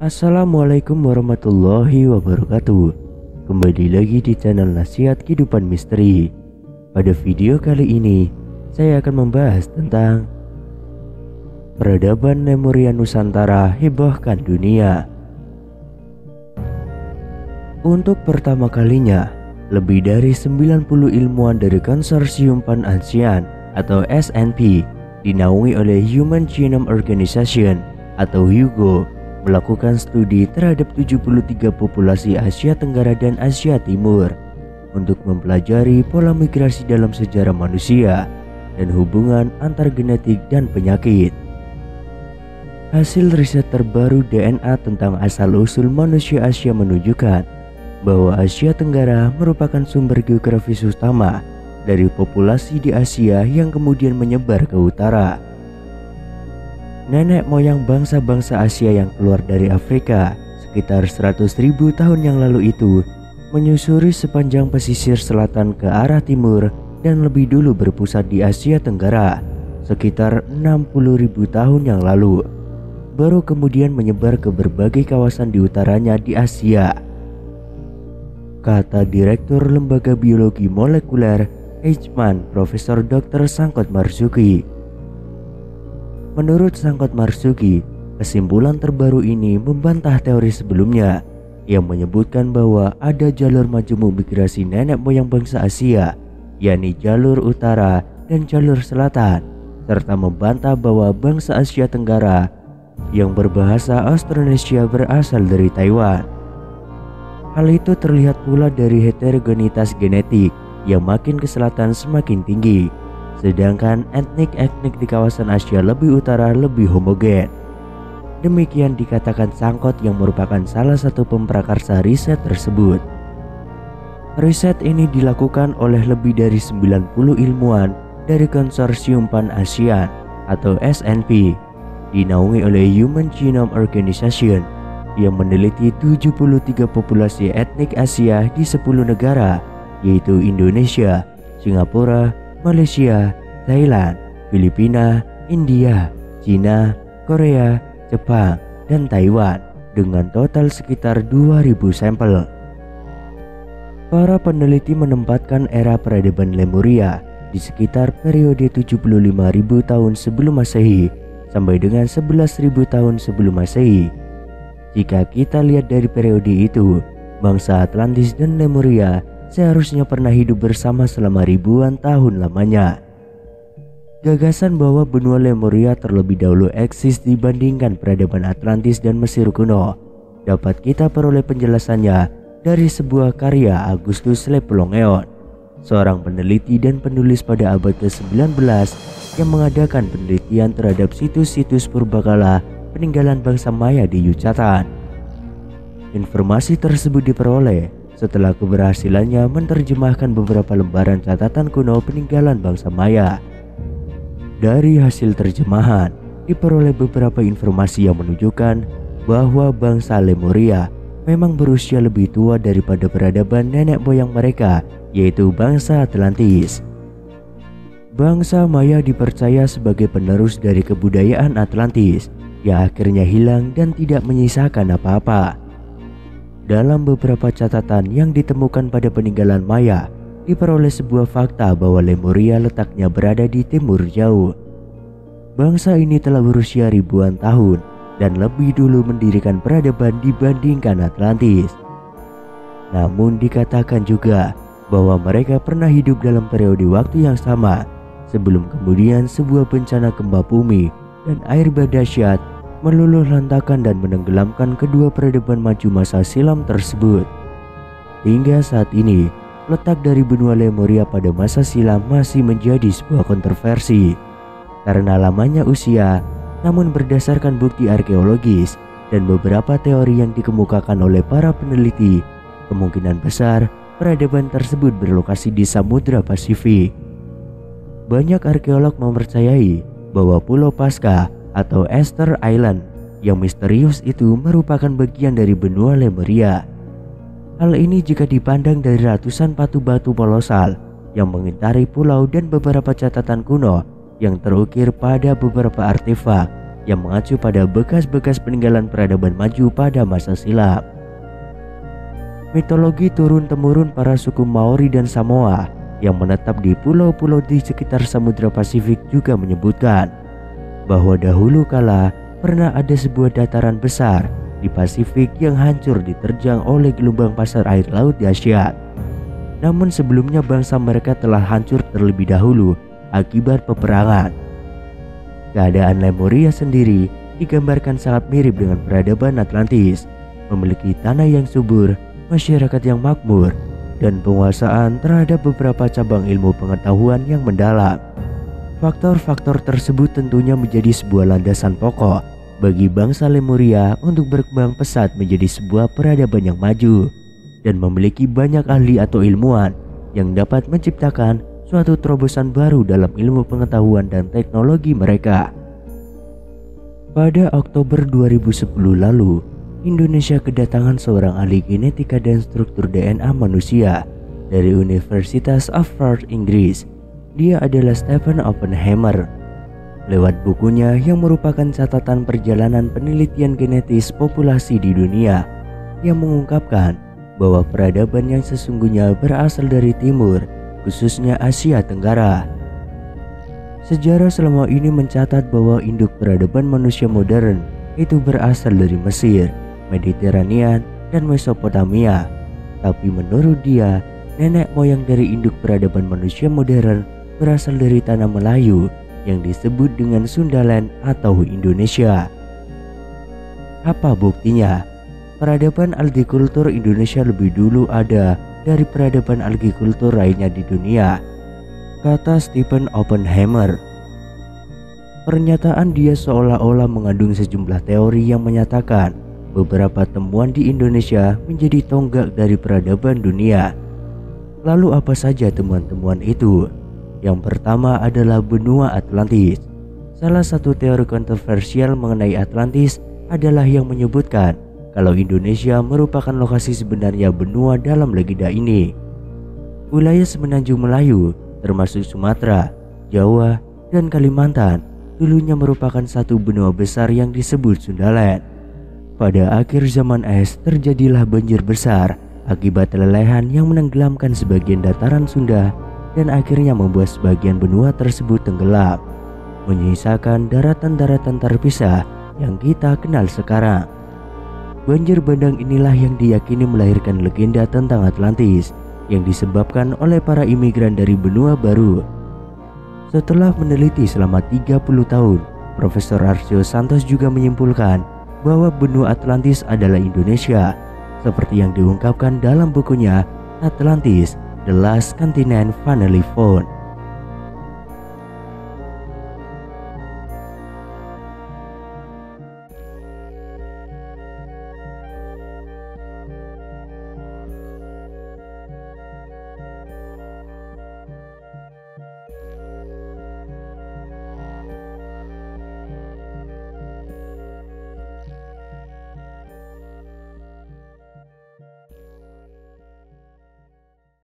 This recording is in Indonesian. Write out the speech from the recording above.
Assalamualaikum warahmatullahi wabarakatuh. Kembali lagi di channel Nasihat Kehidupan Misteri. Pada video kali ini saya akan membahas tentang peradaban Lemuria Nusantara hebohkan dunia. Untuk pertama kalinya, lebih dari 90 ilmuwan dari Konsorsium Pan-ASEAN atau SNP dinaungi oleh Human Genome Organization atau HUGO melakukan studi terhadap 73 populasi Asia Tenggara dan Asia Timur untuk mempelajari pola migrasi dalam sejarah manusia dan hubungan antar genetik dan penyakit. Hasil riset terbaru DNA tentang asal-usul manusia Asia menunjukkan bahwa Asia Tenggara merupakan sumber geografis utama dari populasi di Asia yang kemudian menyebar ke utara. Nenek moyang bangsa-bangsa Asia yang keluar dari Afrika sekitar 100.000 tahun yang lalu itu menyusuri sepanjang pesisir selatan ke arah timur dan lebih dulu berpusat di Asia Tenggara sekitar 60.000 tahun yang lalu, baru kemudian menyebar ke berbagai kawasan di utaranya di Asia, kata Direktur Lembaga Biologi Molekuler Eijkman Profesor Dr. Sangkot Marzuki. Menurut Sangkot Marzuki, kesimpulan terbaru ini membantah teori sebelumnya yang menyebutkan bahwa ada jalur majemuk migrasi nenek moyang bangsa Asia, yakni jalur utara dan jalur selatan, serta membantah bahwa bangsa Asia Tenggara yang berbahasa Austronesia berasal dari Taiwan. Hal itu terlihat pula dari heterogenitas genetik yang makin ke selatan semakin tinggi, sedangkan etnik-etnik di kawasan Asia lebih utara lebih homogen. Demikian dikatakan Sangkot yang merupakan salah satu pemprakarsa riset tersebut. Riset ini dilakukan oleh lebih dari 90 ilmuwan dari Konsorsium Pan-ASEAN atau SNP, dinaungi oleh Human Genome Organization yang meneliti 73 populasi etnik Asia di 10 negara, yaitu Indonesia, Singapura, Malaysia, Thailand, Filipina, India, Cina, Korea, Jepang, dan Taiwan dengan total sekitar 2.000 sampel. Para peneliti menempatkan era peradaban Lemuria di sekitar periode 75.000 tahun sebelum Masehi sampai dengan 11.000 tahun sebelum Masehi. Jika kita lihat dari periode itu, bangsa Atlantis dan Lemuria seharusnya pernah hidup bersama selama ribuan tahun lamanya. Gagasan bahwa benua Lemuria terlebih dahulu eksis dibandingkan peradaban Atlantis dan Mesir kuno dapat kita peroleh penjelasannya dari sebuah karya Augustus Lepelongeon, seorang peneliti dan penulis pada abad ke-19 yang mengadakan penelitian terhadap situs-situs purbakala peninggalan bangsa Maya di Yucatan. Informasi tersebut diperoleh setelah keberhasilannya menerjemahkan beberapa lembaran catatan kuno peninggalan bangsa Maya. Dari hasil terjemahan, diperoleh beberapa informasi yang menunjukkan bahwa bangsa Lemuria memang berusia lebih tua daripada peradaban nenek moyang mereka, yaitu bangsa Atlantis. Bangsa Maya dipercaya sebagai penerus dari kebudayaan Atlantis yang akhirnya hilang dan tidak menyisakan apa-apa. Dalam beberapa catatan yang ditemukan pada peninggalan Maya, diperoleh sebuah fakta bahwa Lemuria letaknya berada di timur jauh. Bangsa ini telah berusia ribuan tahun dan lebih dulu mendirikan peradaban dibandingkan Atlantis. Namun dikatakan juga bahwa mereka pernah hidup dalam periode waktu yang sama sebelum kemudian sebuah bencana gempa bumi dan air bah dahsyat meluluh lantakan dan menenggelamkan kedua peradaban maju masa silam tersebut. Hingga saat ini, letak dari benua Lemuria pada masa silam masih menjadi sebuah kontroversi karena lamanya usia, namun berdasarkan bukti arkeologis dan beberapa teori yang dikemukakan oleh para peneliti, kemungkinan besar peradaban tersebut berlokasi di Samudra Pasifik. Banyak arkeolog mempercayai bahwa Pulau Pascha atau Easter Island yang misterius itu merupakan bagian dari benua Lemuria. Hal ini jika dipandang dari ratusan batu-batu kolosal yang mengitari pulau dan beberapa catatan kuno yang terukir pada beberapa artefak yang mengacu pada bekas-bekas peninggalan peradaban maju pada masa silam. Mitologi turun-temurun para suku Maori dan Samoa yang menetap di pulau-pulau di sekitar Samudra Pasifik juga menyebutkan bahwa dahulu kala pernah ada sebuah dataran besar di Pasifik yang hancur diterjang oleh gelombang pasar air laut dahsyat. Namun sebelumnya bangsa mereka telah hancur terlebih dahulu akibat peperangan. Keadaan Lemuria sendiri digambarkan sangat mirip dengan peradaban Atlantis, memiliki tanah yang subur, masyarakat yang makmur, dan penguasaan terhadap beberapa cabang ilmu pengetahuan yang mendalam. Faktor-faktor tersebut tentunya menjadi sebuah landasan pokok bagi bangsa Lemuria untuk berkembang pesat menjadi sebuah peradaban yang maju dan memiliki banyak ahli atau ilmuwan yang dapat menciptakan suatu terobosan baru dalam ilmu pengetahuan dan teknologi mereka. Pada Oktober 2010 lalu, Indonesia kedatangan seorang ahli genetika dan struktur DNA manusia dari Universitas Oxford, Inggris. Dia adalah Stephen Oppenheimer. Lewat bukunya yang merupakan catatan perjalanan penelitian genetis populasi di dunia, yang mengungkapkan bahwa peradaban yang sesungguhnya berasal dari timur, khususnya Asia Tenggara. Sejarah selama ini mencatat bahwa induk peradaban manusia modern itu berasal dari Mesir, Mediterania, dan Mesopotamia. Tapi menurut dia, nenek moyang dari induk peradaban manusia modern berasal dari tanah Melayu yang disebut dengan Sundaland atau Indonesia. Apa buktinya? Peradaban algikultur Indonesia lebih dulu ada dari peradaban algikultur lainnya di dunia, kata Stephen Oppenheimer. Pernyataan dia seolah-olah mengandung sejumlah teori yang menyatakan beberapa temuan di Indonesia menjadi tonggak dari peradaban dunia. Lalu apa saja temuan-temuan itu? Yang pertama adalah benua Atlantis. Salah satu teori kontroversial mengenai Atlantis adalah yang menyebutkan kalau Indonesia merupakan lokasi sebenarnya benua dalam legenda ini. Wilayah semenanjung Melayu termasuk Sumatera, Jawa, dan Kalimantan dulunya merupakan satu benua besar yang disebut Sundaland. Pada akhir zaman es terjadilah banjir besar akibat lelehan yang menenggelamkan sebagian dataran Sunda dan akhirnya membuat sebagian benua tersebut tenggelam, menyisakan daratan-daratan terpisah yang kita kenal sekarang. Banjir bandang inilah yang diyakini melahirkan legenda tentang Atlantis yang disebabkan oleh para imigran dari benua baru. Setelah meneliti selama 30 tahun, Profesor Arsio Santos juga menyimpulkan bahwa benua Atlantis adalah Indonesia, seperti yang diungkapkan dalam bukunya Atlantis, The Last Continent Finally Found.